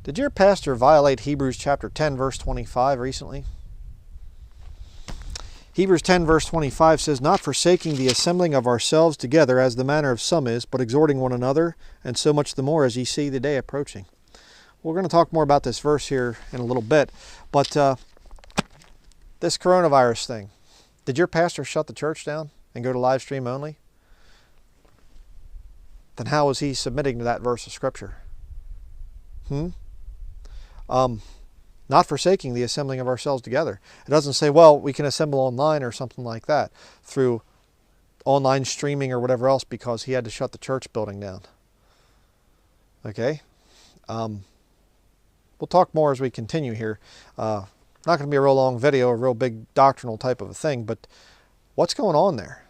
Did your pastor violate Hebrews chapter 10 verse 25 recently? Hebrews 10 verse 25 says, "Not forsaking the assembling of ourselves together as the manner of some is, but exhorting one another, and so much the more as ye see the day approaching." We're going to talk more about this verse here in a little bit, but this coronavirus thing, did your pastor shut the church down and go to live stream only? Then how was he submitting to that verse of Scripture? Not forsaking the assembling of ourselves together. It doesn't say, well, we can assemble online or something like that through online streaming or whatever else because he had to shut the church building down. Okay? We'll talk more as we continue here. Not going to be a real long video, a real big doctrinal type of a thing, but what's going on there?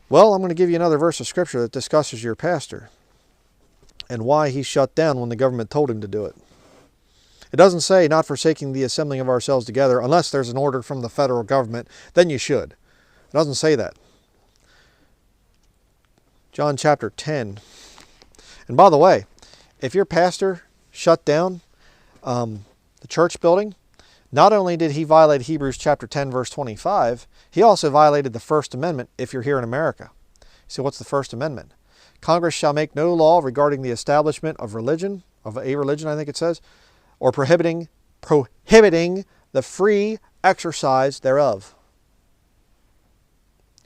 Well, I'm going to give you another verse of Scripture that discusses your pastor and why he shut down when the government told him to do it. It doesn't say not forsaking the assembling of ourselves together unless there's an order from the federal government, then you should. It doesn't say that. John chapter 10. And by the way, if your pastor shut down the church building, not only did he violate Hebrews chapter 10 verse 25, he also violated the First Amendment if you're here in America. So what's the First Amendment? Congress shall make no law regarding the establishment of religion, of a religion I think it says, or prohibiting the free exercise thereof.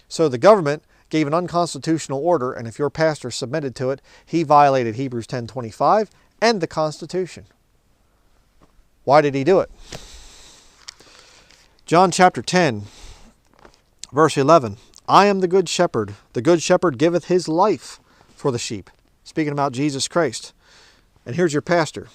So the government gave an unconstitutional order, and if your pastor submitted to it, he violated Hebrews 10:25 and the Constitution. Why did he do it? John chapter 10, verse 11. "I am the good shepherd. The good shepherd giveth his life for the sheep." Speaking about Jesus Christ. And here's your pastor.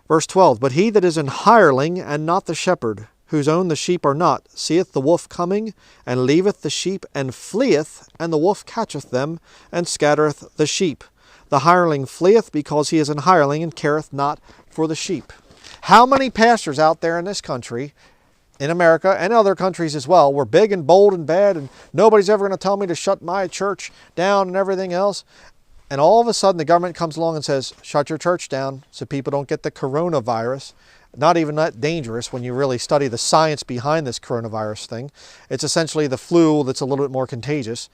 Verse 12, "But he that is an hireling and not the shepherd, whose own the sheep are not, seeth the wolf coming, and leaveth the sheep, and fleeth, and the wolf catcheth them, and scattereth the sheep. The hireling fleeth, because he is an hireling, and careth not for the sheep." How many pastors out there in this country, in America and other countries as well, were big and bold and bad, and nobody's ever going to tell me to shut my church down and everything else? And all of a sudden the government comes along and says, shut your church down so people don't get the coronavirus. Not even that dangerous when you really study the science behind this coronavirus thing. It's essentially the flu that's a little bit more contagious.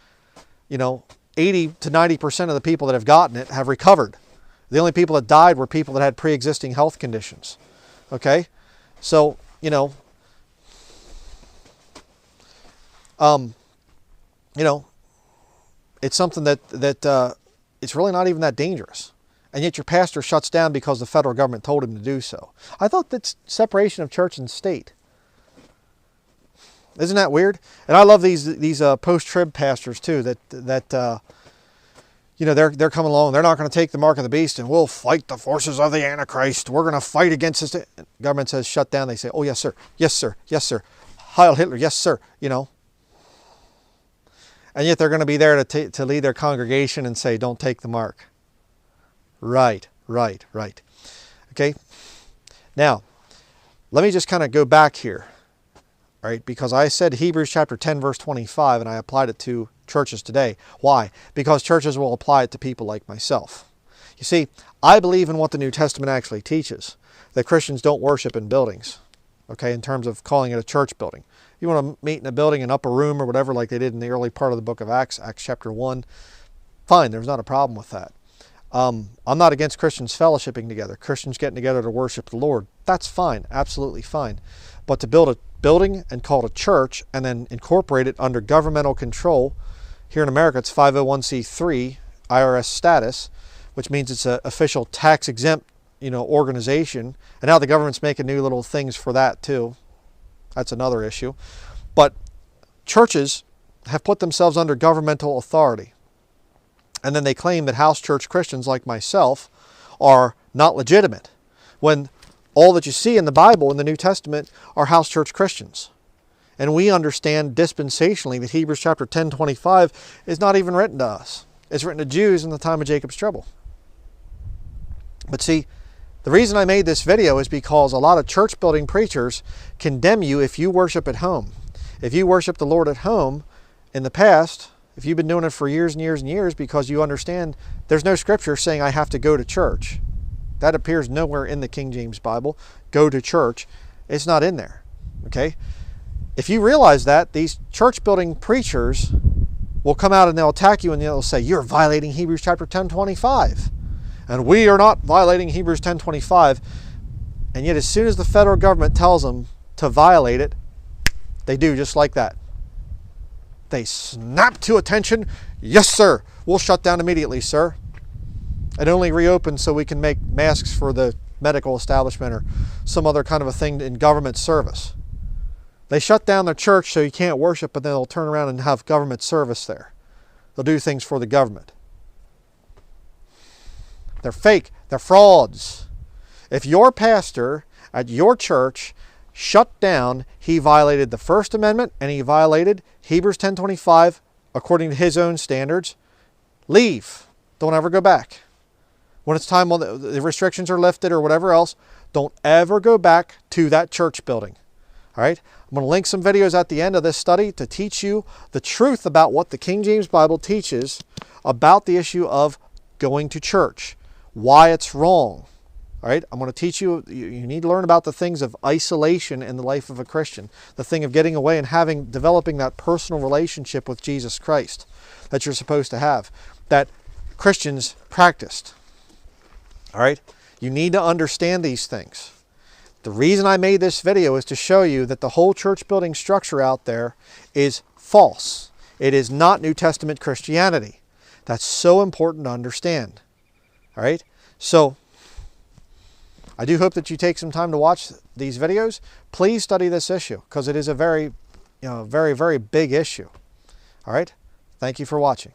80 to 90% of the people that have gotten it have recovered. The only people that died were people that had pre-existing health conditions. Okay? So, it's something that it's really not even that dangerous. And yet your pastor shuts down because the federal government told him to do so. I thought that's separation of church and state. Isn't that weird? And I love these post-trib pastors too, that they're coming along. They're not going to take the mark of the beast, and we'll fight the forces of the Antichrist. We're going to fight against this. The government says shut down. They say, oh, yes, sir. Yes, sir. Yes, sir. Heil Hitler. Yes, sir. And yet they're going to be there to lead their congregation and say, don't take the mark. Right. Okay. Now, let me just kind of go back here. All right, because I said Hebrews chapter 10 verse 25 and I applied it to churches today. Why? Because churches will apply it to people like myself. You see, I believe in what the New Testament actually teaches, that Christians don't worship in buildings, okay, in terms of calling it a church building. You want to meet in a building, an upper room or whatever like they did in the early part of the book of Acts, Acts chapter 1, fine, there's not a problem with that. I'm not against Christians fellowshipping together, Christians getting together to worship the Lord. That's fine, absolutely fine. But to build a building and call it a church and then incorporate it under governmental control, here in America it's 501c3 IRS status, which means it's an official tax exempt organization, and now the government's making new little things for that too. That's another issue. But churches have put themselves under governmental authority, and then they claim that house church Christians like myself are not legitimate, when all that you see in the Bible, in the New Testament, are house church Christians. And we understand dispensationally that Hebrews chapter 10:25 is not even written to us. It's written to Jews in the time of Jacob's trouble. But see, the reason I made this video is because a lot of church building preachers condemn you if you worship at home. If you worship the Lord at home in the past, if you've been doing it for years and years and years because you understand there's no scripture saying I have to go to church. That appears nowhere in the King James Bible. Go to church. It's not in there. Okay? If you realize that, these church building preachers will come out and they'll attack you and they'll say, you're violating Hebrews chapter 10:25. And we are not violating Hebrews 10:25. And yet as soon as the federal government tells them to violate it, they do just like that. They snap to attention. Yes, sir. We'll shut down immediately, sir. It only reopened so we can make masks for the medical establishment or some other kind of a thing in government service. They shut down their church so you can't worship, but then they'll turn around and have government service there. They'll do things for the government. They're fake. They're frauds. If your pastor at your church shut down, he violated the First Amendment and he violated Hebrews 10:25 according to his own standards, leave. Don't ever go back. When it's time when the restrictions are lifted or whatever else, don't ever go back to that church building. All right? I'm going to link some videos at the end of this study to teach you the truth about what the King James Bible teaches about the issue of going to church, why it's wrong. All right? I'm going to teach you, you need to learn about the things of isolation in the life of a Christian, the thing of getting away and developing that personal relationship with Jesus Christ that you're supposed to have, that Christians practiced. All right? You need to understand these things. The reason I made this video is to show you that the whole church building structure out there is false. It is not New Testament Christianity. That's so important to understand. All right? So, I do hope that you take some time to watch these videos. Please study this issue because it is a very, very big issue. All right? Thank you for watching.